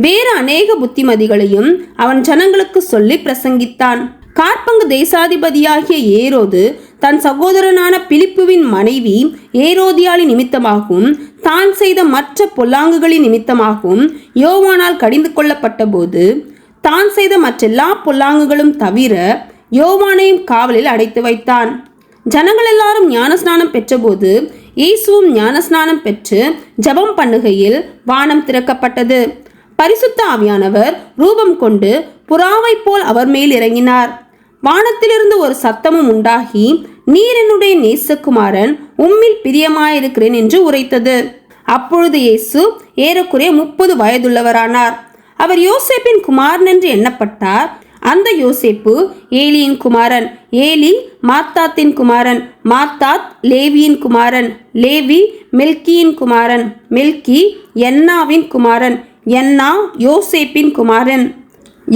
வேறு அநேக புத்திமதிகளையும் அவன் ஜனங்களுக்கு சொல்லி பிரசங்கித்தான். காற்பங்கு தேசாதிபதியாகிய ஏரோது தன் சகோதரனான பிலிப்புவின் மனைவி ஏரோதியாளி நிமித்தமாகவும் தான் செய்த மற்ற பொல்லாங்குகளின் நிமித்தமாகவும் யோவானால் கடிந்து கொள்ளப்பட்ட போது தான் செய்த மற்றெல்லா பொல்லாங்குகளும் தவிர யோவானையும் காவலில் அடைத்து வைத்தான். ஜனங்கள் எல்லாரும் ஞானஸ்நானம் பெற்றபோது இயேசுவும் ஞானஸ்நானம் பெற்று ஜெபம் பண்ணுகையில் வானம் திறக்கப்பட்டது. பரிசுத்த ஆவியானவர் ரூபம் கொண்டு புறாவை போல் அவர் மேல் இறங்கினார். வானத்திலிருந்து ஒரு சத்தமும் உண்டாகி, நீர் என்னுடைய நேசகுமாரன், உம்மில் பிரியமாயிருக்கிறேன் என்று உரைத்தது. அப்பொழுது இயேசு ஏறக்குறைய 30 வயதுள்ளவரானார். அவர் யோசேப்பின் குமாரன் என்று எண்ணப்பட்டார். அந்த யோசேப்பு ஏலியின் குமாரன், ஏலி மாத்தாத்தின் குமாரன், மாத்தாத் லேவியின் குமாரன், லேவி மெல்கியின் குமாரன், மெல்கி என்னாவின் குமாரன், என்னா யோசேப்பின் குமாரன்,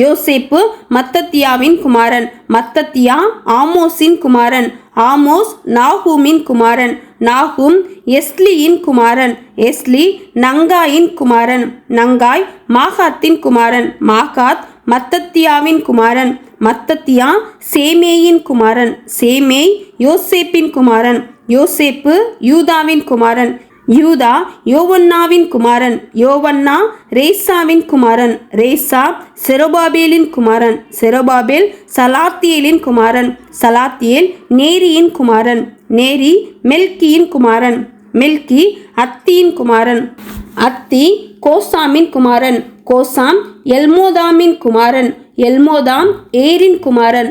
யோசேப்பு மத்தத்தியாவின் குமாரன், மத்தத்தியா ஆமோஸின் குமாரன், ஆமோஸ் நாகூமின் குமாரன், நாகூம் எஸ்லியின் குமாரன், எஸ்லி நங்காயின் குமாரன், நங்காய் மாகாத்தின் குமாரன், மாகாத் மத்தத்தியாவின் குமாரன், மத்தத்தியா சேமேயின் குமாரன், சேமேய் யோசேப்பின் குமாரன், யோசேப்பு யூதாவின் குமாரன், யூதா யோவன்னாவின் குமாரன், யோவன்னா ரேசாவின் குமாரன், ரேசா செரோபாபேலின் குமாரன், செரோபாபேல் சலாத்தியேலின் குமாரன், சலாத்தியேல் நேரியின் குமாரன், நேரி மெல்கியின் குமாரன், மெல்கி அத்தியின் குமாரன், அத்தி கோசாமின் குமாரன், கோசாம் எல்மோதாமின் குமாரன், எல்மோதாம் ஏரின் குமாரன்,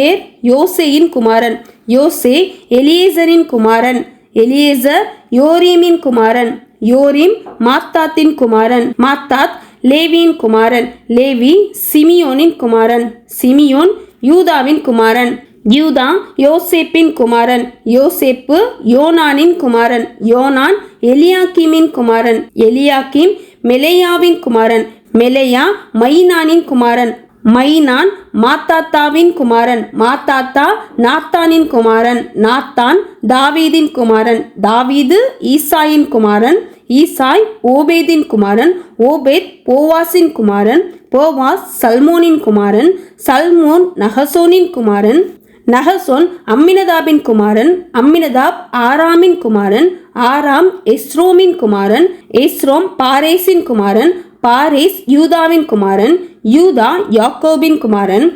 ஏர் யோசேயின் குமாரன், யோசே எலியேசரின் குமாரன், எலியேசர் யோரீமின் குமாரன், யோரீம் மாத்தாத்தின் குமாரன், மாத்தாத் லேவியின் குமாரன், லேவி சிமியோனின் குமாரன், சிமியோன் யூதாவின் குமாரன், யூதா யோசேப்பின் குமாரன், யோசேப்பு யோனானின் குமாரன், யோனான் எலியாக்கீமின் குமாரன், எலியாக்கீம் மெலேயாவின் குமாரன், மெலேயா மைனானின் குமாரன், மைனான் மாத்தாத்தாவின் குமாரன், மாத்தாத்தா நாத்தானின் குமாரன், நாத்தான் தாவீதின் குமாரன், தாவீது ஈசாயின் குமாரன், ஈசாய் ஓபேதின் குமாரன், ஓபேத் போவாசின் குமாரன், போவாஸ் சல்மோனின் குமாரன், சல்மோன் நகசோனின் குமாரன், நகசோன் அம்மினதாபின் குமாரன், அம்மினதாப் ஆராமின் குமாரன், ஆராம் எஸ்ரோமின் குமாரன், எஸ்ரோம் பாரேசின் குமாரன், பாரேஸ் யூதாவின் குமாரன், யூதா யாக்கோபின் குமாரன்,